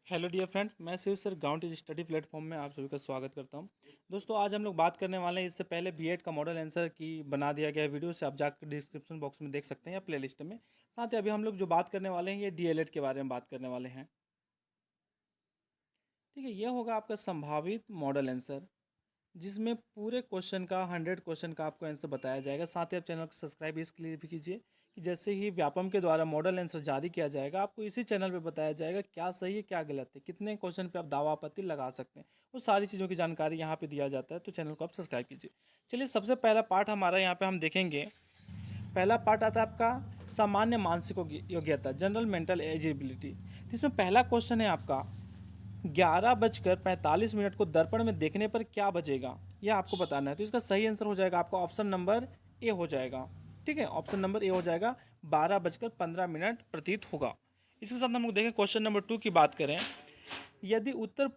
Hello dear friend, मैं Shiv sir ground study platform में आप सभी का स्वागत करता हूं। दोस्तों, आज हम लोग बात करने वाले हैं। इससे पहले बीएड का मॉडल आंसर की बना दिया गया वीडियो से आप जाकर डिस्क्रिप्शन बॉक्स में देख सकते हैं या प्लेलिस्ट में। साथ ही अभी हम लोग जो बात करने वाले हैं ये डीएलएड के बारे में बात करने वाले हैं। ठीक है, यह होगा आपका संभावित मॉडल आंसर, जिसमें पूरे क्वेश्चन का 100 क्वेश्चन का आपको आंसर बताया जाएगा। साथ ही आप चैनल को सब्सक्राइब इसलिए भी कीजिए कि जैसे ही व्यापम के द्वारा मॉडल आंसर जारी किया जाएगा, आपको इसी चैनल पे बताया जाएगा क्या सही है क्या गलत है, कितने क्वेश्चन पे आप दावा आपत्ति लगा सकते हैं। वो सारी चीज़ों की जानकारी यहाँ पे दिया जाता है, तो चैनल को आप सब्सक्राइब कीजिए। चलिए, सबसे पहला पार्ट हमारा यहाँ पे हम देखेंगे। पहला पार्ट आता है आपका सामान्य मानसिक योग्यता, जनरल मेंटल एजिबिलिटी। इसमें पहला क्वेश्चन है आपका 11:45 को दर्पण में देखने पर क्या बचेगा, यह आपको बताना है। तो इसका सही आंसर हो जाएगा आपका ऑप्शन नंबर ए हो जाएगा। ठीक है, ऑप्शन नंबर ए हो जाएगा, 12:15 प्रतीत होगा। इसके साथ हम लोग देखें क्वेश्चन नंबर 2 की बात करें। यदि उत्तर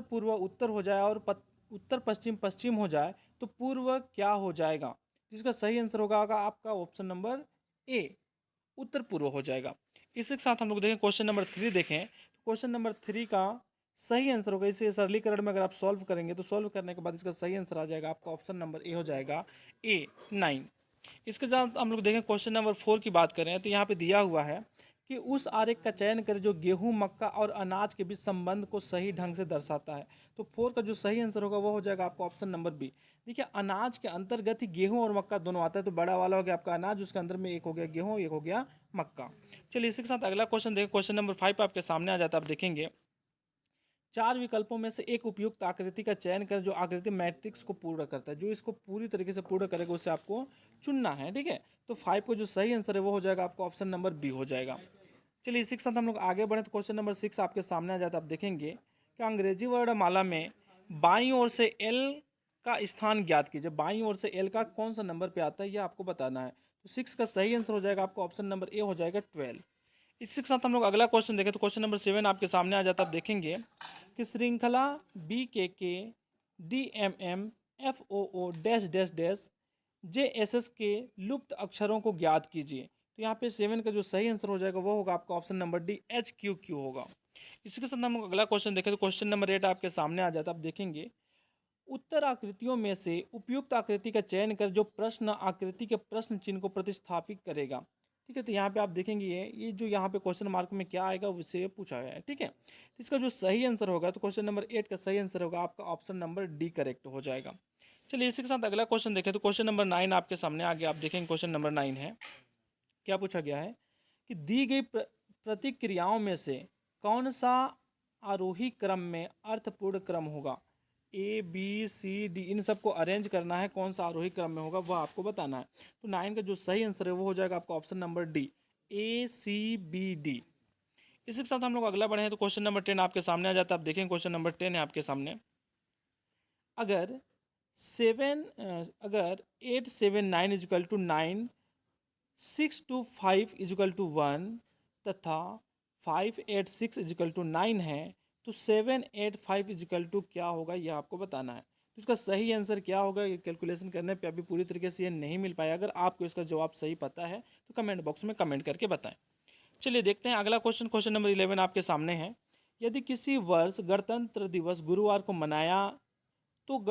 पूर्व उत्तर हो जाए और उत्तर पश्चिम पश्चिम हो जाए तो पूर्व क्या हो जाएगा। इसका सही आंसर होगा आपका ऑप्शन नंबर ए, उत्तर पूर्व हो जाएगा। इसके साथ हम लोग देखें क्वेश्चन नंबर 3 देखें। क्वेश्चन नंबर 3 का सही आंसर होगा, इसे सरलीकरण में अगर आप सॉल्व करेंगे तो सॉल्व करने के बाद इसका सही आंसर आ जाएगा आपका ऑप्शन नंबर ए हो जाएगा, ए 9। इसके साथ हम लोग देखें क्वेश्चन नंबर 4 की बात करें तो यहाँ पे दिया हुआ है कि उस आरेख का चयन करें जो गेहूं मक्का और अनाज के बीच संबंध को सही ढंग से दर्शाता है। तो 4 का जो सही आंसर होगा वो हो जाएगा आपका ऑप्शन नंबर बी। देखिए, अनाज के अंतर्गत ही गेहूं और मक्का दोनों आता है, तो बड़ा वाला हो गया आपका अनाज, उसके अंदर में एक हो गया गेहूं, एक हो गया मक्का। चलिए, इसी के साथ अगला क्वेश्चन देखें। क्वेश्चन नंबर 5 आपके सामने आ जाता है, आप देखेंगे। 4 विकल्पों में से एक उपयुक्त आकृति का चयन कर जो आकृति मैट्रिक्स को पूर्ण करता है, जो इसको पूरी तरीके से पूर्ण करेगा उसे आपको चुनना है। ठीक है, तो 5 को जो सही आंसर है वो हो जाएगा आपका ऑप्शन नंबर बी हो जाएगा। चलिए, इसी के साथ हम लोग आगे बढ़े तो क्वेश्चन नंबर 6 आपके सामने आ जाता है, आप देखेंगे कि अंग्रेजी वर्णमाला में बाईं ओर से एल का स्थान ज्ञात कीजिए। बाईं ओर से एल का कौन सा नंबर पे आता है यह आपको बताना है। तो 6 का सही आंसर हो जाएगा आपका ऑप्शन नंबर ए हो जाएगा, 12। इसी के साथ हम लोग अगला क्वेश्चन देखें तो क्वेश्चन नंबर 7 आपके सामने आ जाता है, आप देखेंगे कि श्रृंखला BKK DMM FOO dash dash dash JSS के लुप्त अक्षरों को ज्ञात कीजिए। तो यहाँ पे 7 का जो सही आंसर हो जाएगा वो होगा आपका ऑप्शन नंबर डी, HQQ होगा। इसी के साथ हम लोग अगला क्वेश्चन देखें तो क्वेश्चन नंबर 8 आपके सामने आ जाता है, आप देखेंगे उत्तर आकृतियों में से उपयुक्त आकृति का चयन कर जो प्रश्न आकृति के प्रश्न चिन्ह को प्रतिस्थापित करेगा। ठीक है, तो यहाँ पे आप देखेंगे ये जो यहाँ पे क्वेश्चन मार्क में क्या आएगा उससे पूछा गया है। ठीक है, तो इसका जो सही आंसर होगा तो क्वेश्चन नंबर 8 का सही आंसर होगा आपका ऑप्शन नंबर डी करेक्ट हो जाएगा। चलिए, इसी के साथ अगला क्वेश्चन देखें तो क्वेश्चन नंबर 9 आपके सामने आ गया, आप देखेंगे क्वेश्चन नंबर 9 है। क्या पूछा गया है कि दी गई प्रतिक्रियाओं में से कौन सा आरोही क्रम में अर्थपूर्ण क्रम होगा। ABCD इन सबको अरेंज करना है, कौन सा आरोही क्रम में होगा वह आपको बताना है। तो 9 का जो सही आंसर है वो हो जाएगा आपका ऑप्शन नंबर डी, ACBD। इसी के साथ हम लोग अगला बढ़े हैं तो क्वेश्चन नंबर 10 आपके सामने आ जाता है, आप देखेंगे क्वेश्चन नंबर 10 है आपके सामने। अगर 8 7 9 इजिकल टू 9, 6 2 5 इजिकल टू 1 तथा 5 8 6 इजिकल टू 9 है तो 7 8 5 इजिकल टू क्या होगा यह आपको बताना है। तो इसका सही आंसर क्या होगा ये कैलकुलेशन करने पे अभी पूरी तरीके से ये नहीं मिल पाया। अगर आपको इसका जवाब सही पता है तो कमेंट बॉक्स में कमेंट करके बताएं। चलिए, देखते हैं अगला क्वेश्चन। क्वेश्चन नंबर 11 आपके सामने है। यदि किसी वर्ष गणतंत्र दिवस गुरुवार को मनाया तो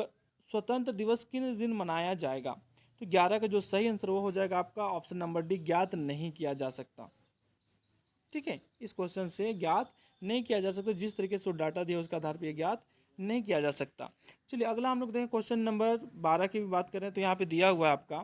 स्वतंत्र दिवस किन दिन मनाया जाएगा। तो 11 का जो सही आंसर वो हो जाएगा आपका ऑप्शन नंबर डी, ज्ञात नहीं किया जा सकता। ठीक है, इस क्वेश्चन से ज्ञात नहीं किया जा सकता, जिस तरीके से डाटा दिया उसके आधार पर ज्ञात नहीं किया जा सकता। चलिए, अगला हम लोग देखें क्वेश्चन नंबर 12 की भी बात करें तो यहाँ पे दिया हुआ है आपका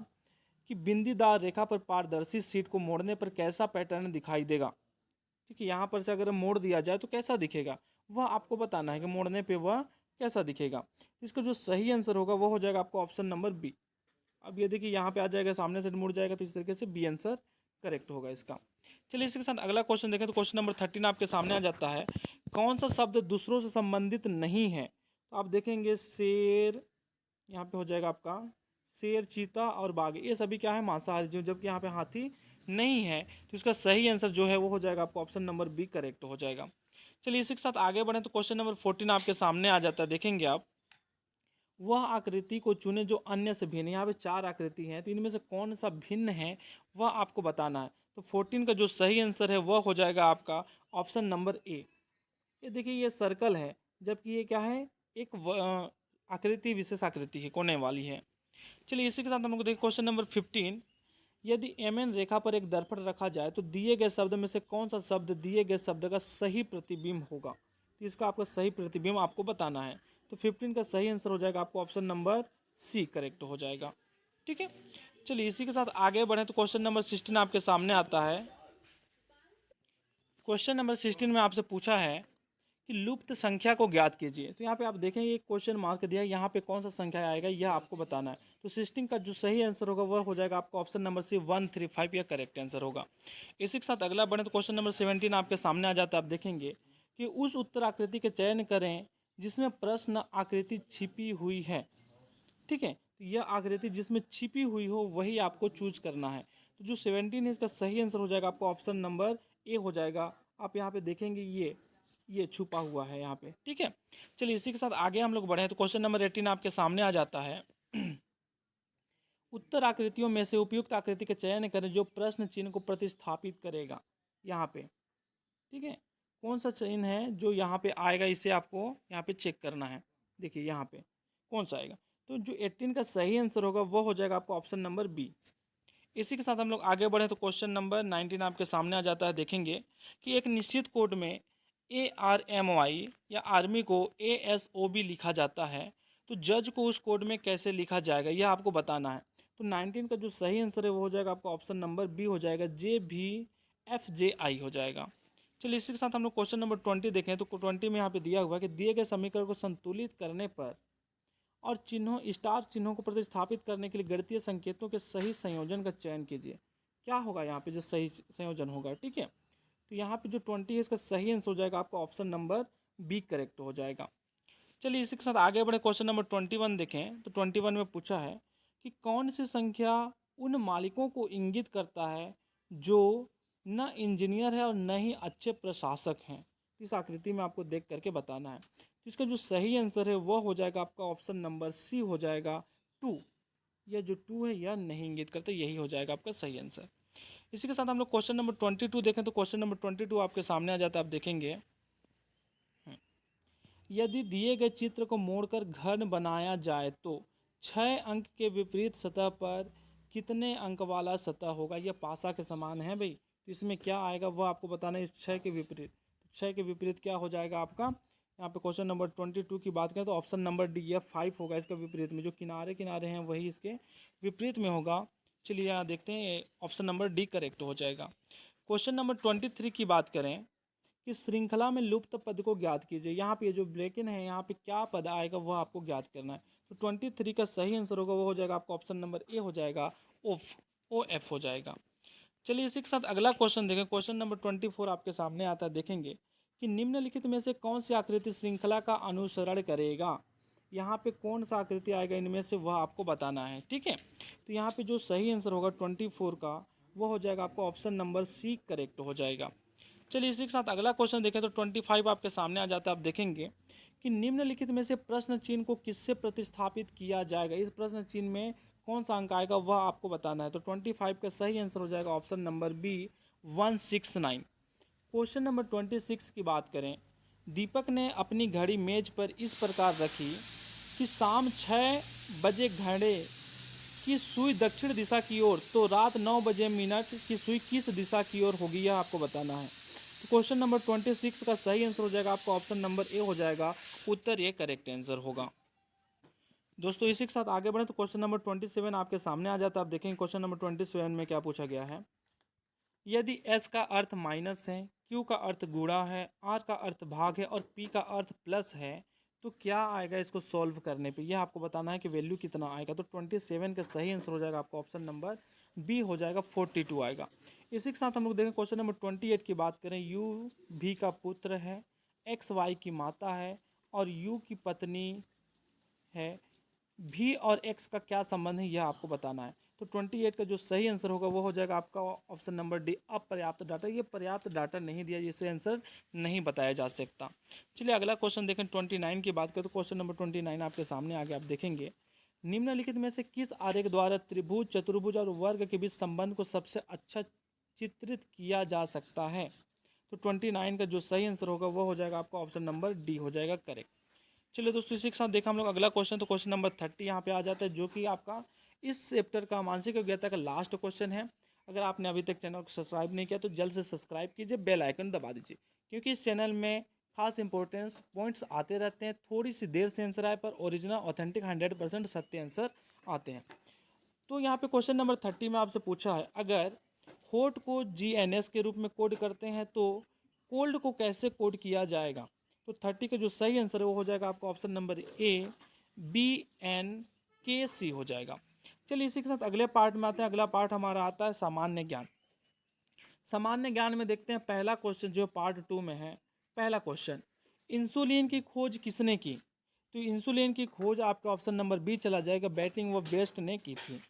कि बिंदीदार रेखा पर पारदर्शी शीट को मोड़ने पर कैसा पैटर्न दिखाई देगा। ठीक है, यहाँ पर से अगर मोड़ दिया जाए तो कैसा दिखेगा वह आपको बताना है कि मोड़ने पे वह कैसा दिखेगा। इसका जो सही आंसर होगा वो हो जाएगा आपका ऑप्शन नंबर बी। अब ये देखिए यहाँ पे आ जाएगा, सामने से मुड़ जाएगा, तो इस तरीके से बी आंसर करेक्ट होगा इसका। चलिए, इसके साथ अगला क्वेश्चन देखें तो क्वेश्चन नंबर 13 आपके सामने आ जाता है। कौन सा शब्द दूसरों से संबंधित नहीं है। तो आप देखेंगे शेर, यहाँ पे हो जाएगा आपका शेर, चीता और बाघ, ये सभी क्या है मांसाहारी जीव, जबकि यहाँ पे हाथी नहीं है। तो इसका सही आंसर जो है वो हो जाएगा आपका ऑप्शन नंबर बी करेक्ट हो जाएगा। चलिए, इसी के साथ आगे बढ़े तो क्वेश्चन नंबर 14 आपके सामने आ जाता है, देखेंगे आप। वह आकृति को चुने जो अन्य से भिन्न, यहाँ पे 4 आकृति हैं तो इनमें से कौन सा भिन्न है वह आपको बताना है। तो 14 का जो सही आंसर है वह हो जाएगा आपका ऑप्शन नंबर ए, ये देखिए ये सर्कल है, जबकि ये क्या है, एक आकृति, विशेष आकृति है, कोने वाली है। चलिए इसी के साथ हम लोग देखिए क्वेश्चन नंबर 15। यदि एम एन रेखा पर एक दर्पण रखा जाए तो दिए गए शब्द में से कौन सा शब्द दिए गए शब्द का सही प्रतिबिंब होगा। तो इसका आपका सही प्रतिबिंब आपको बताना है। तो 15 का सही आंसर हो जाएगा आपको ऑप्शन नंबर सी करेक्ट हो जाएगा। ठीक है, चलिए इसी के साथ आगे बढ़े तो क्वेश्चन नंबर 16 आपके सामने आता है। क्वेश्चन नंबर 16 में आपसे पूछा है कि लुप्त संख्या को ज्ञात कीजिए। तो यहाँ पे आप देखें ये क्वेश्चन मार्क दिया है, यहाँ पे कौन सा संख्या आएगा यह आपको बताना है। तो 16 का जो सही आंसर होगा वह हो जाएगा आपका ऑप्शन नंबर सी 135, यह करेक्ट आंसर होगा। इसी के साथ अगला बढ़े तो क्वेश्चन नंबर 17 आपके सामने आ जाता है। आप देखेंगे कि उस उत्तर आकृति के चयन करें जिसमें प्रश्न आकृति छिपी हुई है। ठीक है, तो यह आकृति जिसमें छिपी हुई हो वही आपको चूज करना है। तो जो 17 है इसका सही आंसर हो जाएगा आपको ऑप्शन नंबर ए हो जाएगा। आप यहाँ पे देखेंगे ये छुपा हुआ है यहाँ पे। ठीक है, चलिए इसी के साथ आगे हम लोग बढ़े तो क्वेश्चन नंबर 18 आपके सामने आ जाता है। उत्तर आकृतियों में से उपयुक्त आकृति के चयन करें जो प्रश्न चिन्ह को प्रतिस्थापित करेगा। यहाँ पे ठीक है, कौन सा चिन्ह है जो यहाँ पे आएगा, इसे आपको यहाँ पे चेक करना है। देखिए यहाँ पे कौन सा आएगा। तो जो 18 का सही आंसर होगा वो हो जाएगा आपको ऑप्शन नंबर बी। इसी के साथ हम लोग आगे बढ़े तो क्वेश्चन नंबर 19 आपके सामने आ जाता है। देखेंगे कि एक निश्चित कोड में ARMY या आर्मी को ASOB लिखा जाता है, तो जज को उस कोड में कैसे लिखा जाएगा यह आपको बताना है। तो 19 का जो सही आंसर है वो हो जाएगा आपका ऑप्शन नंबर बी हो जाएगा, JVFJI हो जाएगा। चलिए इसी के साथ हम लोग क्वेश्चन नंबर 20 देखें तो 20 में यहाँ पे दिया हुआ है कि दिए गए समीकरण को संतुलित करने पर और चिन्हों स्टार चिन्हों को प्रतिस्थापित करने के लिए गणितीय संकेतों के सही संयोजन का चयन कीजिए। क्या होगा यहाँ पे जो सही संयोजन होगा। ठीक है, तो यहाँ पे जो 20 है इसका सही आंसर हो जाएगा आपका ऑप्शन नंबर बी करेक्ट हो जाएगा। चलिए इसी के साथ आगे बढ़े क्वेश्चन नंबर 21 देखें तो 21 में पूछा है कि कौन सी संख्या उन मालिकों को इंगित करता है जो न इंजीनियर है और न ही अच्छे प्रशासक हैं। इस आकृति में आपको देख करके बताना है। तो इसका जो सही आंसर है वह हो जाएगा आपका ऑप्शन नंबर सी हो जाएगा 2। यह जो 2 है यह नहीं इंगित करता, यही हो जाएगा आपका सही आंसर। इसी के साथ हम लोग क्वेश्चन नंबर 22 देखें तो क्वेश्चन नंबर 22 आपके सामने आ जाता है। आप देखेंगे यदि दिए गए चित्र को मोड़कर घन बनाया जाए तो 6 अंक के विपरीत सतह पर कितने अंक वाला सतह होगा। यह पासा के समान है भाई, तो इसमें क्या आएगा वह आपको बताना है। इस 6 के विपरीत, 6 के विपरीत क्या हो जाएगा आपका। यहाँ पे क्वेश्चन नंबर 22 की बात करें तो ऑप्शन नंबर डी यह 5 होगा। इसका विपरीत में जो किनारे किनारे हैं वही इसके विपरीत में होगा। चलिए यहाँ देखते हैं, ऑप्शन नंबर डी करेक्ट हो जाएगा। क्वेश्चन नंबर 23 की बात करें कि श्रृंखला में लुप्त पद को ज्ञात कीजिए। यहाँ पे जो ब्रेकिन है यहाँ पे क्या पद आएगा वह आपको ज्ञात करना है। तो 23 का सही आंसर होगा वो हो जाएगा आपका ऑप्शन नंबर ए हो जाएगा, OF हो जाएगा। चलिए इसी के साथ अगला क्वेश्चन देखें। क्वेश्चन नंबर 24 आपके सामने आता है। देखेंगे कि निम्नलिखित में से कौन सी आकृति श्रृंखला का अनुसरण करेगा। यहाँ पे कौन सा आकृति आएगा इनमें से वह आपको बताना है। ठीक है, तो यहाँ पे जो सही आंसर होगा 24 का वह हो जाएगा आपका ऑप्शन नंबर सी करेक्ट हो जाएगा। चलिए इसी के साथ अगला क्वेश्चन देखें तो 25 आपके सामने आ जाता है। आप देखेंगे कि निम्नलिखित में से प्रश्न चिन्ह को किससे प्रतिस्थापित किया जाएगा। इस प्रश्न चिन्ह में कौन सा अंक आएगा वह आपको बताना है। तो 25 का सही आंसर हो जाएगा option number B 169। Question number 26 की बात करें। दीपक ने अपनी घड़ी मेज पर इस प्रकार रखी कि शाम 6 बजे घड़ी की सुई दक्षिण दिशा की ओर तो रात 9 बजे मिनट की सुई किस दिशा की ओर होगी यह आपको बताना है। तो क्वेश्चन नंबर 26 का सही आंसर हो जाएगा आपका ऑप्शन नंबर ए हो जाएगा, उत्तर ये करेक्ट आंसर होगा। दोस्तों इसी के साथ आगे बढ़े तो क्वेश्चन नंबर 27 आपके सामने आ जाता है। आप देखेंगे क्वेश्चन नंबर 27 में क्या पूछा गया है। यदि S का अर्थ माइनस है, Q का अर्थ गुणा है, R का अर्थ भाग है और P का अर्थ प्लस है तो क्या आएगा इसको सॉल्व करने पे। यह आपको बताना है कि वैल्यू कितना आएगा। तो 27 का सही आंसर हो जाएगा आपका ऑप्शन नंबर बी हो जाएगा, 42 आएगा। इसी के साथ हम लोग देखें क्वेश्चन नंबर 28 की बात करें। U V का पुत्र है, X Y की माता है और U की पत्नी है। V और X का क्या संबंध है यह आपको बताना है। तो 28 का जो सही आंसर होगा वो हो जाएगा आपका ऑप्शन नंबर डी अपर्याप्त डाटा। ये पर्याप्त डाटा नहीं दिया जिससे आंसर नहीं बताया जा सकता। चलिए अगला क्वेश्चन देखें 29 की बात करें तो क्वेश्चन नंबर 29 आपके सामने आगे आप देखेंगे। निम्नलिखित में से किस आरेख द्वारा त्रिभुज, चतुर्भुज और वर्ग के बीच संबंध को सबसे अच्छा चित्रित किया जा सकता है। तो 29 का जो सही आंसर होगा वो हो जाएगा आपका ऑप्शन नंबर डी हो जाएगा करेक्ट। चलिए दोस्तों, इसी के साथ देखा हम लोग अगला क्वेश्चन। तो क्वेश्चन नंबर 30 यहाँ पे आ जाता है, जो कि आपका इस चैप्टर का मानसिक योग्यता का लास्ट क्वेश्चन है। अगर आपने अभी तक चैनल को सब्सक्राइब नहीं किया तो जल्द से सब्सक्राइब कीजिए, बेल आइकन दबा दीजिए, क्योंकि इस चैनल में खास इंपॉर्टेंस पॉइंट्स आते रहते हैं। थोड़ी सी देर से आंसर आए पर ओरिजिनल ऑथेंटिक 100% सत्य आंसर आते हैं। तो यहाँ पे क्वेश्चन नंबर 30 में आपसे पूछा है, अगर हॉट को GNS के रूप में कोड करते हैं तो कोल्ड को कैसे कोड किया जाएगा। तो 30 का जो सही आंसर है वो हो जाएगा आपका ऑप्शन नंबर ए BNKC हो जाएगा। चलिए इसी के साथ अगले पार्ट में आते हैं। अगला पार्ट हमारा आता है सामान्य ज्ञान। सामान्य ज्ञान में देखते हैं पहला क्वेश्चन जो पार्ट 2 में है। पहला क्वेश्चन, इंसुलिन की खोज किसने की। तो इंसुलिन की खोज आपका ऑप्शन नंबर बी चला जाएगा, बैटिंग व बेस्ट ने की थी।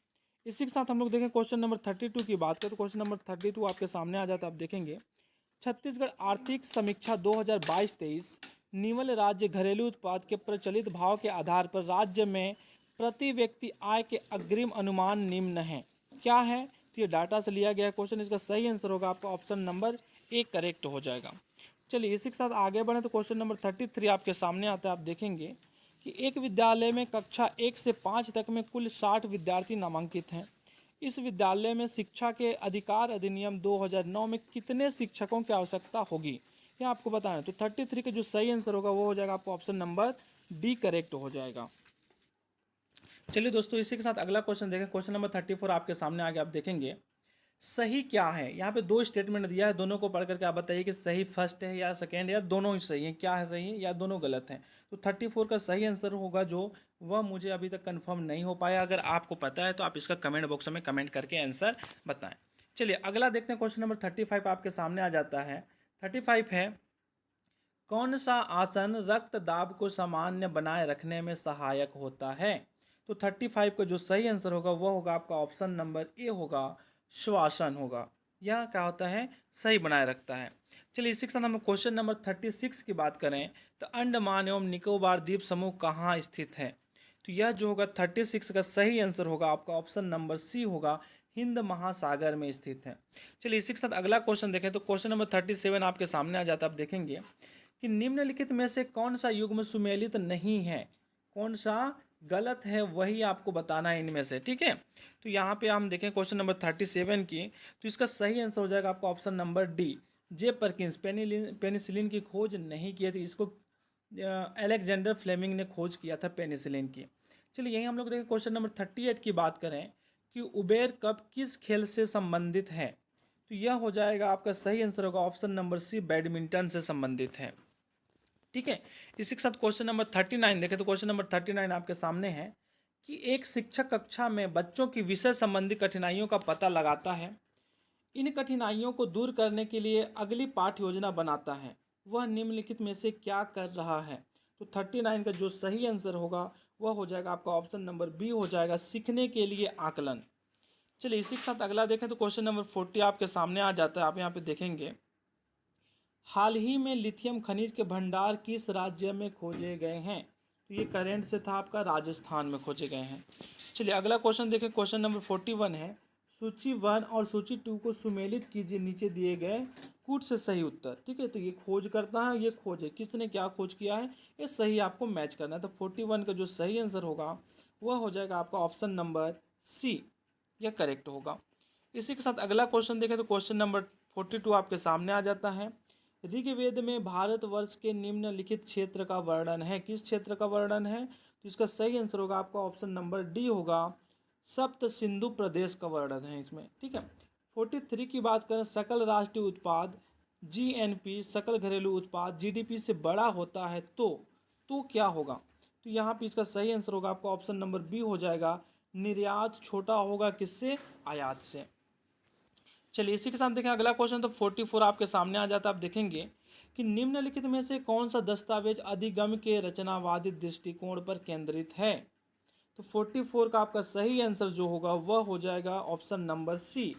इसी के साथ हम लोग देखें क्वेश्चन नंबर 32 की बात करें तो क्वेश्चन नंबर 32 आपके सामने आ जाता है। आप देखेंगे छत्तीसगढ़ आर्थिक समीक्षा 2022-23 निम्न राज्य घरेलू उत्पाद के प्रचलित भाव के आधार पर राज्य में प्रति व्यक्ति आय के अग्रिम अनुमान निम्न है, क्या है। तो ये डाटा से लिया गया क्वेश्चन, इसका सही आंसर होगा आपका ऑप्शन नंबर ए करेक्ट हो जाएगा। चलिए इसी के साथ आगे बढ़े तो क्वेश्चन नंबर 33 आपके सामने आता है। आप देखेंगे कि एक विद्यालय में कक्षा 1 से 5 तक में कुल 60 विद्यार्थी नामांकित हैं। इस विद्यालय में शिक्षा के अधिकार अधिनियम 2009 में कितने शिक्षकों की आवश्यकता होगी, यह आपको बताना है। तो 33 का जो सही आंसर होगा वो हो जाएगा आपको ऑप्शन नंबर डी करेक्ट हो जाएगा। चलिए दोस्तों, इसी के साथ अगला क्वेश्चन देखें। क्वेश्चन नंबर 34 आपके सामने आगे आप देखेंगे सही क्या है। यहाँ पे दो स्टेटमेंट दिया है, दोनों को पढ़ करके आप बताइए कि सही फर्स्ट है या सेकेंड या दोनों ही सही है, क्या है सही है या दोनों गलत हैं। तो 34 का सही आंसर होगा जो वह मुझे अभी तक कंफर्म नहीं हो पाया। अगर आपको पता है तो आप इसका कमेंट बॉक्स में कमेंट करके आंसर बताएं। चलिए अगला देखते हैं। क्वेश्चन नंबर 35 आपके सामने आ जाता है। 35 है, कौन सा आसन रक्त दाब को सामान्य बनाए रखने में सहायक होता है। तो 35 का जो सही आंसर होगा वह होगा आपका ऑप्शन नंबर ए होगा, श्वासन होगा। यह क्या होता है, सही बनाए रखता है। चलिए इसी के साथ हम क्वेश्चन नंबर 36 की बात करें तो अंडमान एवं निकोबार द्वीप समूह कहाँ स्थित है। तो यह जो होगा 36 का सही आंसर होगा आपका ऑप्शन नंबर सी होगा, हिंद महासागर में स्थित है। चलिए इसी के साथ अगला क्वेश्चन देखें तो क्वेश्चन नंबर 37 आपके सामने आ जाता है। आप देखेंगे कि निम्नलिखित में से कौन सा युग्म सुमेलित नहीं है, कौन सा गलत है, वही आपको बताना है इनमें से, ठीक है। तो यहाँ पे हम देखें क्वेश्चन नंबर 37 की, तो इसका सही आंसर हो जाएगा आपका ऑप्शन नंबर डी, जे परकिंस पेनिसिलिन की खोज नहीं की थी, इसको अलेक्जेंडर फ्लेमिंग ने खोज किया था पेनिसिलिन की। चलिए यही हम लोग देखें क्वेश्चन नंबर 38 की बात करें कि उबेर कप किस खेल से संबंधित है। तो यह हो जाएगा आपका सही आंसर होगा ऑप्शन नंबर सी, बैडमिंटन से संबंधित है, ठीक है। इसी के साथ क्वेश्चन नंबर 39 देखें तो क्वेश्चन नंबर 39 आपके सामने है कि एक शिक्षक कक्षा में बच्चों की विषय संबंधी कठिनाइयों का पता लगाता है। इन कठिनाइयों को दूर करने के लिए अगली पाठ योजना बनाता है, वह निम्नलिखित में से क्या कर रहा है। तो 39 का जो सही आंसर होगा वह हो जाएगा आपका ऑप्शन नंबर बी हो जाएगा, सीखने के लिए आकलन। चलिए इसी के साथ अगला देखें तो क्वेश्चन नंबर 40 आपके सामने आ जाता है। आप यहाँ पे देखेंगे हाल ही में लिथियम खनिज के भंडार किस राज्य में खोजे गए हैं। तो ये करेंट से था आपका, राजस्थान में खोजे गए हैं। चलिए अगला क्वेश्चन देखें। क्वेश्चन नंबर 41 है, सूची 1 और सूची 2 को सुमेलित कीजिए नीचे दिए गए कूट से सही उत्तर, ठीक है। तो ये खोज करता है, ये खोज है, किसने क्या खोज किया है, ये सही आपको मैच करना है। तो 41 का जो सही आंसर होगा वह हो जाएगा आपका ऑप्शन नंबर सी, यह करेक्ट होगा। इसी के साथ अगला क्वेश्चन देखें तो क्वेश्चन नंबर 42 आपके सामने आ जाता है। ऋग्वेद में भारतवर्ष के निम्नलिखित क्षेत्र का वर्णन है, किस क्षेत्र का वर्णन है। तो इसका सही आंसर होगा आपका ऑप्शन नंबर डी होगा, सप्त सिंधु प्रदेश का वर्णन है इसमें, ठीक है। 43 की बात करें, सकल राष्ट्रीय उत्पाद GNP सकल घरेलू उत्पाद GDP से बड़ा होता है तो क्या होगा। तो यहाँ पे इसका सही आंसर होगा आपका ऑप्शन नंबर बी हो जाएगा, निर्यात छोटा होगा किससे, आयात से। चलिए इसी के साथ देखें अगला क्वेश्चन। तो 44 आपके सामने आ जाता है। आप देखेंगे कि निम्नलिखित में से कौन सा दस्तावेज अधिगम के रचनावादी दृष्टिकोण पर केंद्रित है। तो 44 का आपका सही आंसर जो होगा वह हो जाएगा ऑप्शन नंबर सी,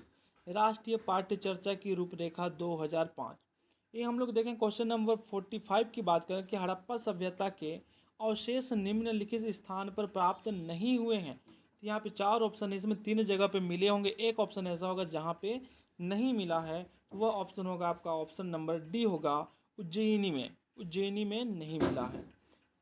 राष्ट्रीय पाठ्य चर्चा की रूपरेखा 2005। ये हम लोग देखें क्वेश्चन नंबर 45 की बात करें कि हड़प्पा सभ्यता के अवशेष निम्नलिखित स्थान पर प्राप्त नहीं हुए हैं। तो यहाँ पे 4 ऑप्शन है, इसमें 3 जगह पे मिले होंगे, एक ऑप्शन ऐसा होगा जहाँ पे नहीं मिला है तो वह ऑप्शन होगा आपका ऑप्शन नंबर डी होगा, उज्जैनी में। उज्जैनी में नहीं मिला है।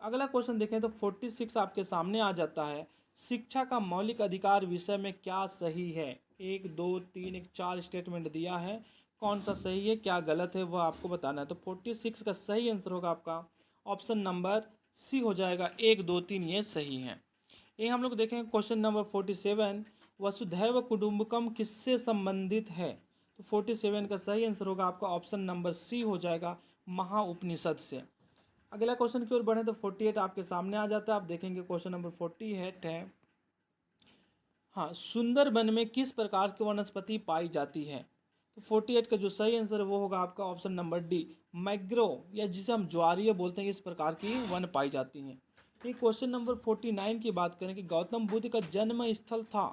अगला क्वेश्चन देखें तो 46 आपके सामने आ जाता है, शिक्षा का मौलिक अधिकार विषय में क्या सही है। 1 2 3 एक 4 स्टेटमेंट दिया है, कौन सा सही है क्या गलत है वह आपको बताना है। तो 46 का सही आंसर होगा आपका ऑप्शन नंबर सी हो जाएगा, 1 2 3 ये सही है। ये हम लोग देखें क्वेश्चन नंबर 47, वसुधैव कुटुंबकम किससे संबंधित है। तो 47 का सही आंसर होगा आपका ऑप्शन नंबर सी हो जाएगा, महाउपनिषद से। अगला क्वेश्चन की ओर बढ़े तो 48 आपके सामने आ जाता है। आप देखेंगे क्वेश्चन नंबर 48 है, हाँ, सुंदरबन में किस प्रकार की वनस्पति पाई जाती है। तो 48 का जो सही आंसर है वो होगा आपका ऑप्शन नंबर डी, मैग्रो, या जिसे हम ज्वारीय बोलते हैं, इस प्रकार की वन पाई जाती हैं। ये क्वेश्चन नंबर 49 की बात करें कि गौतम बुद्ध का जन्म स्थल था,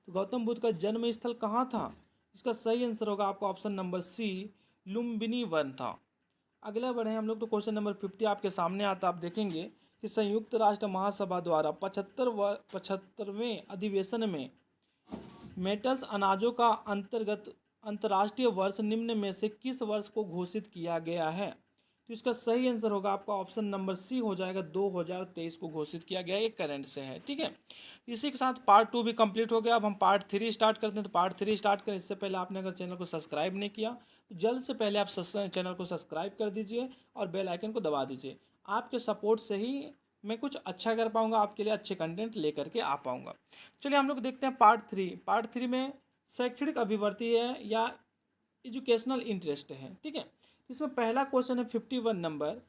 तो गौतम बुद्ध का जन्म स्थल कहाँ था। इसका सही आंसर होगा आपका option number C, Lumbini one था। अगला बढ़े हम लोग तो क्वेश्चन नंबर 50 आपके सामने आता है। आप देखेंगे कि संयुक्त राष्ट्र महासभा द्वारा 75वें अधिवेशन में मेटल्स अनाजों का अंतर्गत अंतर्राष्ट्रीय वर्ष निम्न में से किस वर्ष को घोषित किया गया है। तो इसका सही आंसर होगा आपका ऑप्शन नंबर सी हो जाएगा, 2023 को घोषित किया गया, ये करंट से है। ठीक है, इसी के साथ पार्ट 2 भी कंप्लीट हो गया। अब हम पार्ट 3 स्टार्ट करते हैं। तो पार्ट 3 स्टार्ट करें इससे पहले आपने अगर चैनल को सब्सक्राइब नहीं किया तो जल्द से पहले आप चैनल को सब्सक्राइब कर दीजिए और बेल आइकन को दबा दीजिए। आपके सपोर्ट से ही मैं कुछ अच्छा कर पाऊंगा, आपके लिए अच्छे कंटेंट लेकर के आ पाऊंगा। चलिए हम लोग देखते हैं पार्ट 3। पार्ट 3 में शैक्षणिक अभिवृत्ति है या एजुकेशनल इंटरेस्ट है। ठीक है, इसमें पहला क्वेश्चन है 51 नंबर,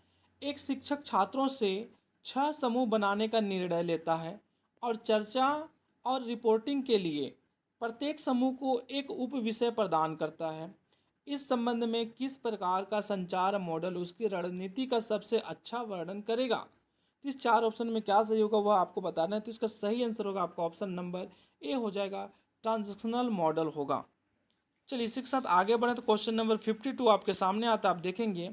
एक शिक्षक छात्रों से 6 समूह बनाने का निर्णय लेता है और चर्चा और रिपोर्टिंग के लिए प्रत्येक समूह को एक उप विषय प्रदान करता है। इस संबंध में किस प्रकार का संचार मॉडल उसकी रणनीति का सबसे अच्छा वर्णन करेगा। तो इस 4 ऑप्शन में क्या सही होगा वह आपको बताना है। तो इसका सही आंसर होगा आपका ऑप्शन नंबर ए हो जाएगा, ट्रांजैक्शनल मॉडल होगा। चलिए इसी के साथ आगे बढ़े तो क्वेश्चन नंबर 52 आपके सामने आता है। आप देखेंगे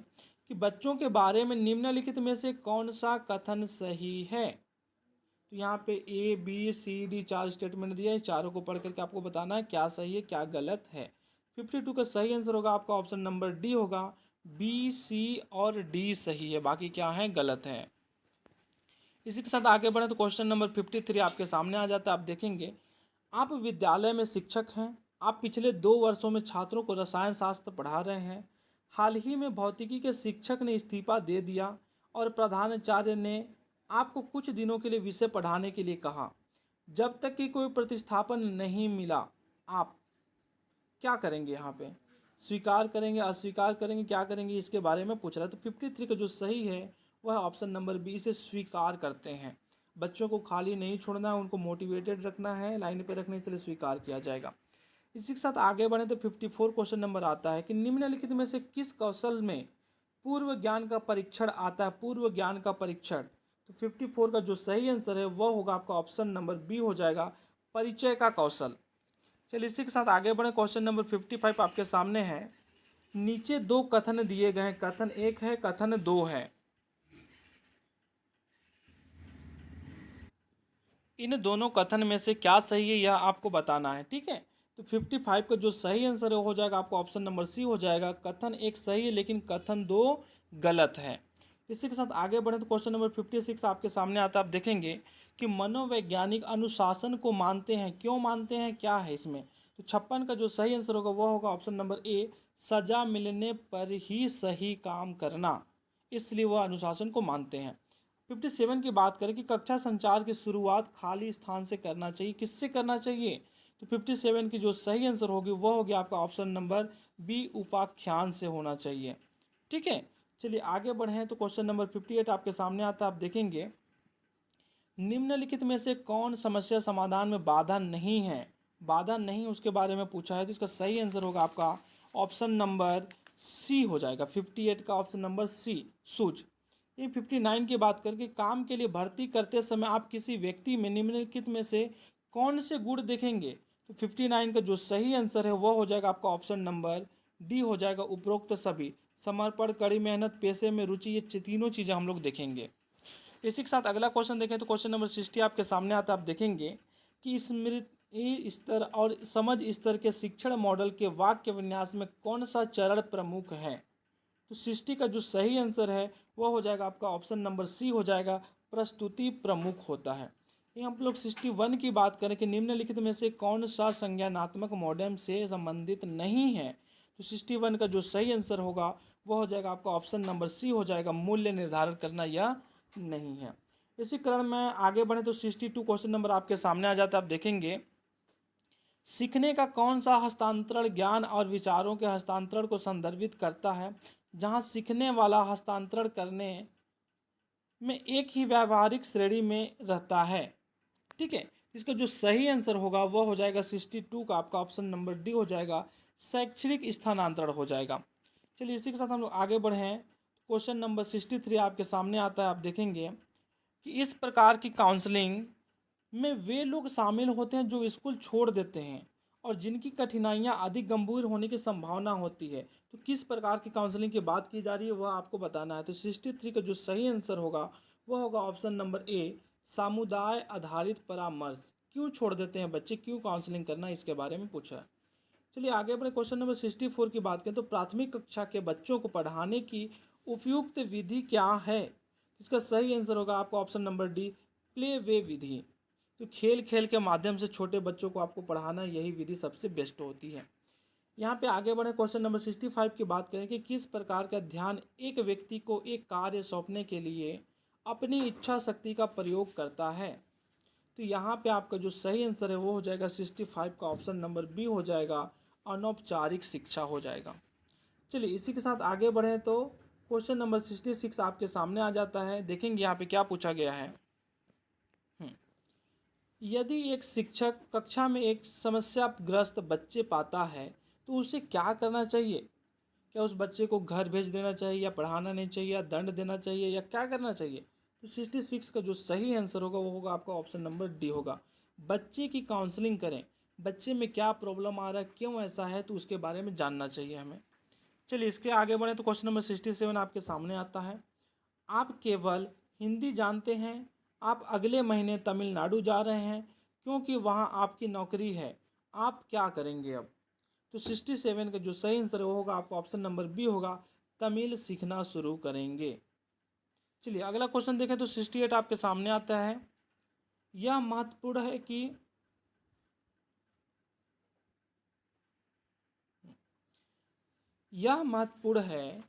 कि बच्चों के बारे में निम्नलिखित में से कौन सा कथन सही है। तो यहाँ पे A B C D 4 statement दिया है, चारों को पढ़ करके आपको बताना है क्या सही है क्या गलत है। 52 का सही आंसर होगा आपका ऑप्शन नंबर डी होगा, बी सी और डी सही है, बाकी क्या है गलत है। इसी के साथ आगे बढ़े तो क्वेश्चन नंबर 53 आपके सामने आ जाता है। आप देखेंगे आप विद्यालय में शिक्षक हैं, आप पिछले 2 वर्षों में छात्रों को रसायन शास्त्र पढ़ा रहे हैं। हाल ही में भौतिकी के शिक्षक ने इस्तीफा दे दिया और प्रधानाचार्य ने आपको कुछ दिनों के लिए विषय पढ़ाने के लिए कहा। जब तक कि कोई प्रतिस्थापन नहीं मिला आप क्या करेंगे। यहाँ पे स्वीकार करेंगे, अस्वीकार करेंगे, क्या करेंगे, इसके बारे में पूछ रहा है। तो 53 का जो सही है वह ऑप्शन नंबर बी से स्वीकार करते हैं। बच्चों को खाली नहीं छोड़ना है, उनको मोटिवेटेड रखना है, लाइन पे रखने के लिए स्वीकार किया जाएगा। इसी के साथ आगे बढ़े तो 54 क्वेश्चन नंबर आता है कि निम्नलिखित में से किस कौशल में पूर्व ज्ञान का परीक्षण आता है। पूर्व ज्ञान का परीक्षण, तो 54 का जो सही आंसर है वह होगा आपका ऑप्शन नंबर बी हो जाएगा, परिचय का कौशल। चलिए इसी के साथ आगे बढ़े क्वेश्चन नंबर 55 आपके सामने है। नीचे 2 कथन दिए गए हैं, कथन 1 है कथन 2 है। इन दोनों कथन में से क्या सही है यह आपको बताना है। ठीक है, तो 55 का जो सही आंसर हो जाएगा आपका ऑप्शन नंबर सी हो जाएगा, कथन 1 सही है लेकिन कथन 2 गलत है। इसी के साथ आगे बढ़े तो क्वेश्चन नंबर 56 आपके सामने आता है। आप देखेंगे कि मनोवैज्ञानिक अनुशासन को मानते हैं, क्यों मानते हैं, क्या है इसमें। तो 56 का जो सही आंसर होगा वह होगा ऑप्शन नंबर ए, सजा मिलने पर ही सही काम करना, इसलिए वह अनुशासन को मानते हैं। 57 की बात करें कि कक्षा संचार की शुरुआत खाली स्थान से करना चाहिए, किससे करना चाहिए। तो 57 की जो सही आंसर होगी वह होगी आपका ऑप्शन नंबर बी, उपाख्यान से होना चाहिए। ठीक है, चलिए आगे बढ़े तो क्वेश्चन नंबर 58 आपके सामने आता है। आप देखेंगे निम्नलिखित में से कौन समस्या समाधान में बाधा नहीं है। बाधा नहीं उसके बारे में पूछा है, तो इसका सही आंसर होगा आपका ऑप्शन नंबर सी हो जाएगा, 58 का ऑप्शन नंबर सी, सूझ। ये 59 की बात करके काम के लिए भर्ती करते समय आप किसी व्यक्ति में निम्नलिखित में से कौन से गुण देखेंगे। तो 59 का जो सही आंसर है वह हो जाएगा आपका ऑप्शन नंबर डी हो जाएगा, उपरोक्त सभी, समर्पण, कड़ी मेहनत, पेशे में रुचि, ये तीनों चीज़ें हम लोग देखेंगे। इसी के साथ अगला क्वेश्चन देखें तो क्वेश्चन नंबर 60 आपके सामने आता है। आप देखेंगे कि स्तर और समझ स्तर के शिक्षण मॉडल के वाक्य विन्यास में कौन सा चरण प्रमुख है? तो सृष्टि का जो सही आंसर है वह हो जाएगा आपका ऑप्शन नंबर सी हो जाएगा, प्रस्तुति प्रमुख होता है। ये हम लोग 61 की बात करें कि निम्नलिखित में से कौन सा संज्ञानात्मक मॉडर्न से संबंधित नहीं है, तो 61 का जो सही आंसर होगा वह हो जाएगा आपका ऑप्शन नंबर सी हो जाएगा, मूल्य निर्धारण करना यह नहीं है। इसी क्रम में आगे बढ़े तो 62 क्वेश्चन नंबर आपके सामने आ जाता है। आप देखेंगे सीखने का कौन सा हस्तांतरण ज्ञान और विचारों के हस्तांतरण को संदर्भित करता है, जहां सीखने वाला हस्तांतरण करने में एक ही व्यावहारिक श्रेणी में रहता है। ठीक है, इसका जो सही आंसर होगा वह हो जाएगा 62 का आपका ऑप्शन नंबर डी हो जाएगा, शैक्षणिक स्थानांतरण हो जाएगा। चलिए इसी के साथ हम लोग आगे बढ़े हैं। क्वेश्चन नंबर 63 आपके सामने आता है। आप देखेंगे कि इस प्रकार की काउंसलिंग में वे लोग शामिल होते हैं जो स्कूल छोड़ देते हैं और जिनकी कठिनाइयां अधिक गंभीर होने की संभावना होती है। तो किस प्रकार की काउंसलिंग की बात की जा रही है वह आपको बताना है। तो 63 का जो सही आंसर होगा वह होगा ऑप्शन नंबर ए, समुदाय आधारित परामर्श। क्यों छोड़ देते हैं बच्चे, क्यों काउंसलिंग करना, इसके बारे में पूछा है। चलिए आगे बढ़े। क्वेश्चन नंबर 64 की बात करें तो प्राथमिक कक्षा के बच्चों को पढ़ाने की उपयुक्त विधि क्या है? इसका सही आंसर होगा आपका option number D, play way विधि। तो खेल खेल के माध्यम से छोटे बच्चों को आपको पढ़ाना, यही विधि सबसे बेस्ट होती है। यहाँ पे आगे बढ़े। क्वेश्चन नंबर 65 की बात करें कि किस प्रकार का ध्यान एक व्यक्ति को एक कार्य सौंपने के लिए अपनी इच्छा शक्ति का प्रयोग करता है? तो यहाँ पे आपका जो सही आंसर है वो हो जाएगा 65 का ऑप्शन नंबर बी हो जाएगा, अनौपचारिक शिक्षा हो जाएगा। चलिए इसी के साथ आगे बढ़ें तो क्वेश्चन नंबर 66 आपके सामने आ जाता है। देखेंगे यहाँ पे क्या पूछा गया है। यदि एक शिक्षक कक्षा में एक समस्याग्रस्त बच्चे पाता है तो उसे क्या करना चाहिए? क्या उस बच्चे को घर भेज देना चाहिए, या पढ़ाना नहीं चाहिए, या दंड देना चाहिए, या क्या करना चाहिए? तो 66 का जो सही आंसर होगा वो होगा आपका ऑप्शन नंबर डी होगा, बच्चे की काउंसलिंग करें। बच्चे में क्या प्रॉब्लम आ रहा है, क्यों ऐसा है, तो उसके बारे में जानना चाहिए हमें। चलिए इसके आगे बढ़े तो क्वेश्चन नंबर 67 आपके सामने आता है। आप केवल हिंदी जानते हैं, आप अगले महीने तमिलनाडु जा रहे हैं क्योंकि वहाँ आपकी नौकरी है, आप क्या करेंगे अब? तो 67 का जो सही आंसर वो होगा आपका ऑप्शन नंबर बी होगा, तमिल सीखना शुरू करेंगे। चलिए अगला क्वेश्चन देखें तो 68 आपके सामने आता है। यह महत्वपूर्ण है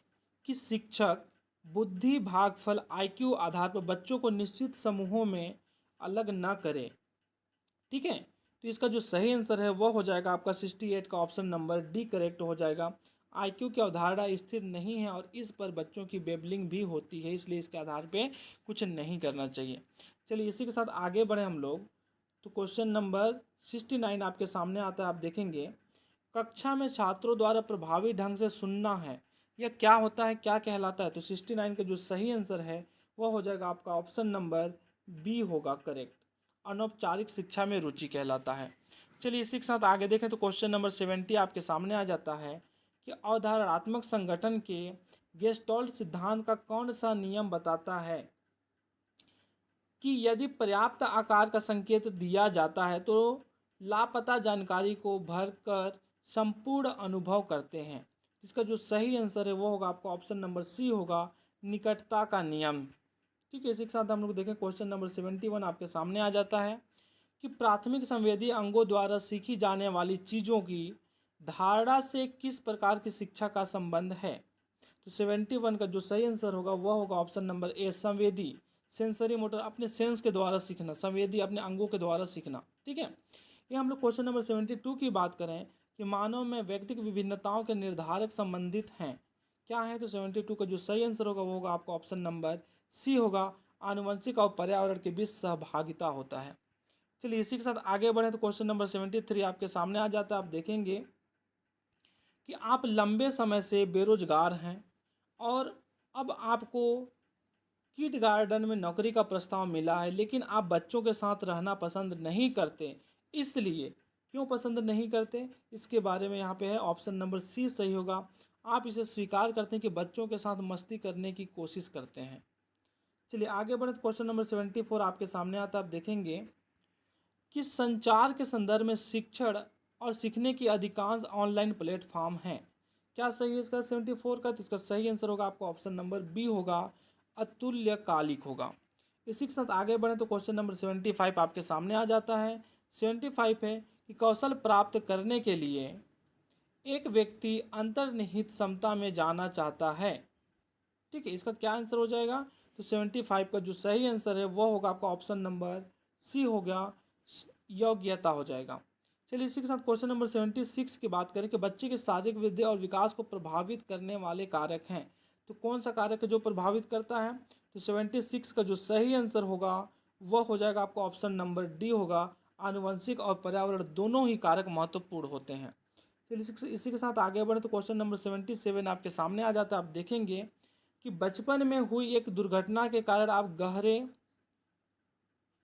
कि शिक्षक बुद्धि भागफल IQ आधार पर बच्चों को निश्चित समूहों में अलग ना करें। ठीक है, तो इसका जो सही आंसर है वह हो जाएगा आपका 68 का ऑप्शन नंबर डी करेक्ट हो जाएगा। IQ की अवधारणा स्थिर नहीं है और इस पर बच्चों की बेबलिंग भी होती है, इसलिए इसके आधार पे कुछ नहीं करना चाहिए। चलिए इसी के साथ आगे बढ़े हम लोग तो क्वेश्चन नंबर 69 आपके सामने आता है। आप देखेंगे कक्षा में छात्रों द्वारा प्रभावी ढंग से सुनना है, यह क्या होता है, क्या कहलाता है? तो 69 का जो सही आंसर है वह हो जाएगा आपका ऑप्शन नंबर बी होगा करेक्ट, अनौपचारिक शिक्षा में रुचि कहलाता है। चलिए इसी के साथ आगे देखें तो क्वेश्चन नंबर 70 आपके सामने आ जाता है कि अवधारणात्मक संगठन के गेस्टॉल्ट सिद्धांत का कौन सा नियम बताता है कि यदि पर्याप्त आकार का संकेत दिया जाता है तो लापता जानकारी को भरकर संपूर्ण अनुभव करते हैं? इसका जो सही आंसर है वो होगा आपका ऑप्शन नंबर सी होगा, निकटता का नियम। ठीक है, इसी के साथ हम लोग देखें क्वेश्चन नंबर 71 आपके सामने आ जाता है कि प्राथमिक संवेदी अंगों द्वारा सीखी जाने वाली चीज़ों की धारणा से किस प्रकार की शिक्षा का संबंध है? तो 71 का जो सही आंसर होगा वह होगा ऑप्शन नंबर ए, संवेदी, सेंसरी मोटर, अपने सेंस के द्वारा सीखना, संवेदी अपने अंगों के द्वारा सीखना। ठीक है, ये हम लोग क्वेश्चन नंबर 72 की बात करें कि मानव में व्यक्तिगत विभिन्नताओं के निर्धारक संबंधित हैं, क्या है? तो 72 का जो सही आंसर होगा वो होगा आपका ऑप्शन नंबर सी होगा, आनुवंशिक और पर्यावरण के बीच सहभागिता होता है। चलिए इसी के साथ आगे बढ़े तो क्वेश्चन नंबर 73 आपके सामने आ जाता है। आप देखेंगे कि आप लंबे समय से बेरोजगार हैं और अब आपको किड गार्डन में नौकरी का प्रस्ताव मिला है, लेकिन आप बच्चों के साथ रहना पसंद नहीं करते। इसलिए क्यों पसंद नहीं करते, इसके बारे में यहाँ पे है, ऑप्शन नंबर सी सही होगा, आप इसे स्वीकार करते हैं कि बच्चों के साथ मस्ती करने की कोशिश करते हैं। चलिए आगे बढ़े तो क्वेश्चन नंबर 74 आपके सामने आता है। आप देखेंगे कि संचार के संदर्भ में शिक्षण और सीखने की अधिकांश ऑनलाइन प्लेटफॉर्म हैं। क्या सही है इसका 74 का? तो इसका सही आंसर होगा आपका ऑप्शन नंबर बी होगा, अतुल्यकालिक होगा। इसी के साथ आगे बढ़े तो क्वेश्चन नंबर 75 आपके सामने आ जाता है। 75 है कि कौशल प्राप्त करने के लिए एक व्यक्ति अंतर्निहित क्षमता में जाना चाहता है। ठीक है, इसका क्या आंसर हो जाएगा? तो 75 का जो सही आंसर है वो होगा आपका ऑप्शन नंबर सी हो गया, योग्यता हो जाएगा। चलिए इसी के साथ क्वेश्चन नंबर 76 की बात करें कि बच्चे के शारीरिक वृद्धि और विकास को प्रभावित करने वाले कारक हैं। तो कौन सा कारक है जो प्रभावित करता है? तो 76 का जो सही आंसर होगा वह हो जाएगा आपका ऑप्शन नंबर डी होगा, आनुवंशिक और पर्यावरण दोनों ही कारक महत्वपूर्ण होते हैं। चलिए इसी के साथ आगे बढ़े तो क्वेश्चन नंबर 77 आपके सामने आ जाता है। आप देखेंगे कि बचपन में हुई एक दुर्घटना के कारण आप गहरे,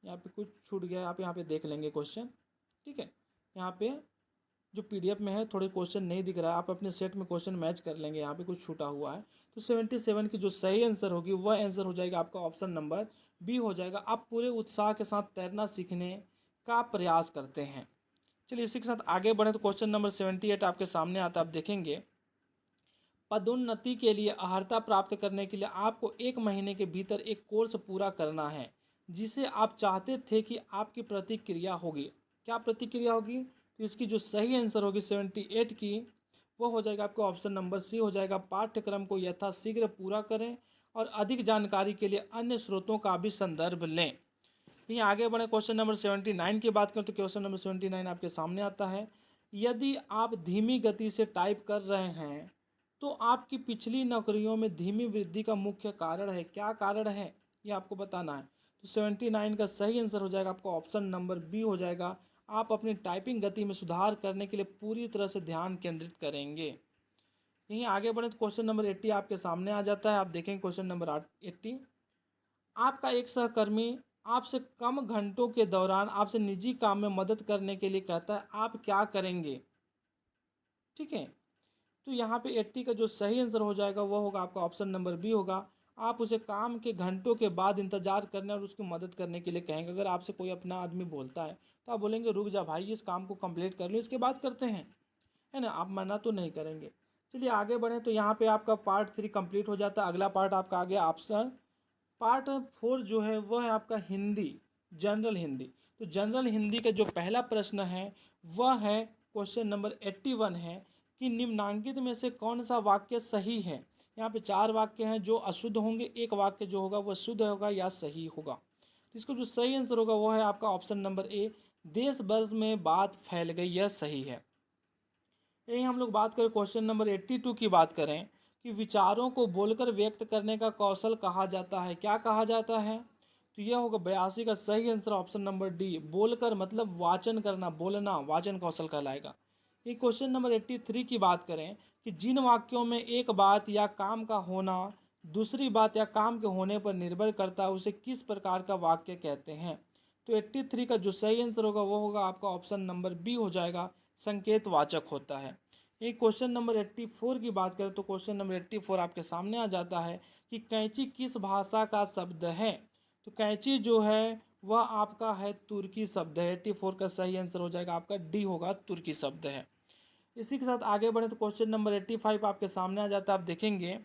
यहाँ पे कुछ छूट गया, आप यहाँ पे देख लेंगे क्वेश्चन। ठीक है, यहाँ पे जो पीडीएफ में है थोड़े क्वेश्चन नहीं दिख रहा है, आप अपने सेट में क्वेश्चन मैच कर लेंगे, यहाँ पे कुछ छूटा हुआ है। तो 77 की जो सही आंसर होगी वह आंसर हो जाएगा आपका ऑप्शन नंबर बी हो जाएगा। आप पूरे उत्साह के साथ तैरना सीखने का प्रयास करते हैं। चलिए इसी के साथ आगे बढ़े तो क्वेश्चन नंबर 78 आपके सामने आता है। आप देखेंगे पदोन्नति के लिए अर्हता प्राप्त करने के लिए आपको 1 महीने के भीतर एक कोर्स पूरा करना है जिसे आप चाहते थे कि आपकी प्रतिक्रिया होगी। क्या प्रतिक्रिया होगी? तो इसकी जो सही आंसर होगी 78 की वो हो जाएगा आपको ऑप्शन नंबर सी हो जाएगा, पाठ्यक्रम को यथाशीघ्र पूरा करें और अधिक जानकारी के लिए अन्य स्रोतों का भी संदर्भ लें। यहीं आगे बढ़े क्वेश्चन नंबर 79 की बात करें तो क्वेश्चन नंबर 79 आपके सामने आता है। यदि आप धीमी गति से टाइप कर रहे हैं तो आपकी पिछली नौकरियों में धीमी वृद्धि का मुख्य कारण है। क्या कारण है ये आपको बताना है। तो 79 का सही आंसर हो जाएगा आपका ऑप्शन नंबर बी हो जाएगा, आप अपनी टाइपिंग गति में सुधार करने के लिए पूरी तरह से ध्यान केंद्रित करेंगे। यहीं आगे बढ़े तो क्वेश्चन नंबर 80 आपके सामने आ जाता है। आप देखेंगे क्वेश्चन नंबर 80, आपका एक सहकर्मी आपसे कम घंटों के दौरान आपसे निजी काम में मदद करने के लिए कहता है, आप क्या करेंगे? ठीक है, तो यहाँ पे 80 का जो सही आंसर हो जाएगा वो होगा आपका ऑप्शन नंबर बी होगा, आप उसे काम के घंटों के बाद इंतजार करने और उसकी मदद करने के लिए कहेंगे। अगर आपसे कोई अपना आदमी बोलता है तो आप बोलेंगे रुक जा भाई, इस काम को कंप्लीट कर लो इसके बाद करते हैं, है ना, आप मना तो नहीं करेंगे। चलिए आगे बढ़ें तो यहाँ पे आपका पार्ट 3 कंप्लीट हो जाता है। अगला पार्ट आपका आ गया ऑप्शन पार्ट 4 जो है वह है आपका हिंदी, जनरल हिंदी। तो जनरल हिंदी का जो पहला प्रश्न है वह है क्वेश्चन नंबर 81 है कि निम्नांकित में से कौन सा वाक्य सही है। यहाँ पे 4 वाक्य हैं जो अशुद्ध होंगे, एक वाक्य जो होगा वह शुद्ध होगा या सही होगा। तो इसको जो सही आंसर होगा वो है आपका ऑप्शन नंबर ए, देश भर में बात फैल गई, यह सही है। यही हम लोग बात करें क्वेश्चन नंबर 82 की बात करें कि विचारों को बोलकर व्यक्त करने का कौशल कहा जाता है। क्या कहा जाता है? तो यह होगा 82 का सही आंसर ऑप्शन नंबर डी, बोलकर मतलब वाचन करना, बोलना वाचन कौशल कहलाएगा। ये क्वेश्चन नंबर 83 की बात करें कि जिन वाक्यों में एक बात या काम का होना दूसरी बात या काम के होने पर निर्भर करता है उसे किस प्रकार का वाक्य कहते हैं। तो 83 का जो सही आंसर होगा वो होगा आपका ऑप्शन नंबर बी हो जाएगा, संकेतवाचक होता है। एक क्वेश्चन नंबर 84 की बात करें तो क्वेश्चन नंबर 84 आपके सामने आ जाता है कि कैंची किस भाषा का शब्द है। तो कैंची जो है वह आपका है तुर्की शब्द है। 84 का सही आंसर हो जाएगा आपका डी होगा, तुर्की शब्द है। इसी के साथ आगे बढ़े तो क्वेश्चन नंबर 85 आपके सामने आ जाता है। आप देखेंगे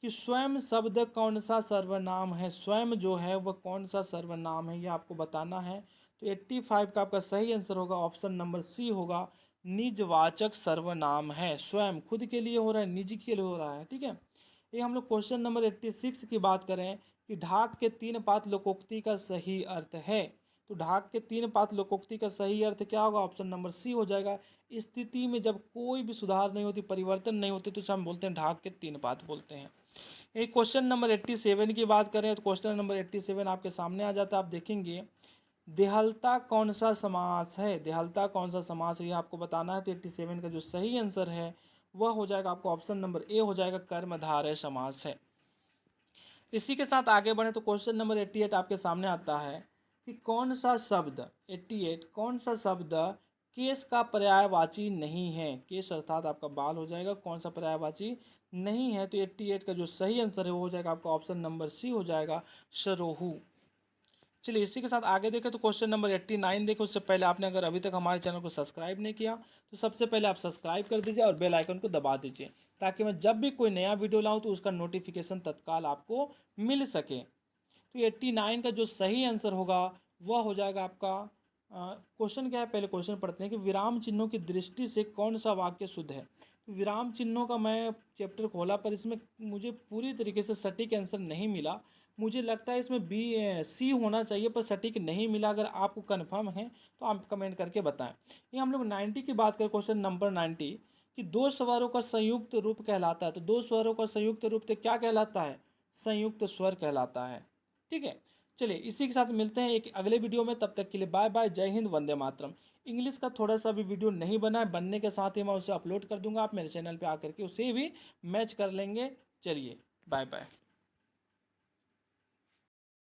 कि स्वयं शब्द कौन सा सर्वनाम है। स्वयं जो है वह कौन सा सर्वनाम है, यह आपको बताना है। तो 85 का आपका सही आंसर होगा ऑप्शन नंबर सी होगा, निजवाचक सर्वनाम है। स्वयं खुद के लिए हो रहा है, निजी के लिए हो रहा है। ठीक है, ये हम लोग क्वेश्चन नंबर 86 की बात करें कि ढाक के 3 पात लोकोक्ति का सही अर्थ है। तो ढाक के 3 पात लोकोक्ति का सही अर्थ क्या होगा? ऑप्शन नंबर सी हो जाएगा, स्थिति में जब कोई भी सुधार नहीं होती, परिवर्तन नहीं होती तो हम बोलते हैं ढाक के 3 पात बोलते हैं। एक क्वेश्चन नंबर 87 की बात करें तो क्वेश्चन नंबर 87 आपके सामने आ जाता है। आप देखेंगे देहलता कौन सा समास है। देहलता कौन सा समास है ये आपको बताना है। तो 87 का जो सही आंसर है वह हो जाएगा आपको ऑप्शन नंबर ए हो जाएगा, कर्मधारय समास है। इसी के साथ आगे बढ़े तो क्वेश्चन नंबर 88 आपके सामने आता है कि कौन सा शब्द 88 कौन सा शब्द केस का पर्यायवाची नहीं है। केस अर्थात आपका बाल हो जाएगा, कौन सा पर्यायवाची नहीं है। तो 88 का जो सही आंसर है वो हो जाएगा आपका ऑप्शन नंबर सी हो जाएगा, सरोहू। चलिए इसी के साथ आगे देखें तो क्वेश्चन नंबर 89 देखें। उससे पहले आपने अगर अभी तक हमारे चैनल को सब्सक्राइब नहीं किया तो सबसे पहले आप सब्सक्राइब कर दीजिए और बेल आइकन को दबा दीजिए, ताकि मैं जब भी कोई नया वीडियो लाऊं तो उसका नोटिफिकेशन तत्काल आपको मिल सके। तो 89 का जो सही आंसर होगा वह हो जाएगा आपका, क्वेश्चन क्या है पहले क्वेश्चन पढ़ते हैं कि विराम चिन्हों की दृष्टि से कौन सा वाक्य शुद्ध है। तो विराम चिन्हों का मैं चैप्टर खोला पर इसमें मुझे पूरी तरीके से सटीक आंसर नहीं मिला। मुझे लगता है इसमें सी होना चाहिए पर सटीक नहीं मिला। अगर आपको कन्फर्म है तो आप कमेंट करके बताएं। ये हम लोग 90 की बात करें, क्वेश्चन नंबर 90 कि दो स्वरों का संयुक्त रूप कहलाता है। तो दो स्वरों का संयुक्त रूप तो क्या कहलाता है? संयुक्त स्वर कहलाता है। ठीक है, चलिए इसी के साथ मिलते हैं एक अगले वीडियो में। तब तक के लिए बाय बाय, जय हिंद, वंदे मातरम। इंग्लिश का थोड़ा सा भी वीडियो नहीं बना है, बनने के साथ ही मैं उसे अपलोड कर दूंगा। आप मेरे चैनल पे आकर के उसे भी मैच कर लेंगे। चलिए बाय बाय।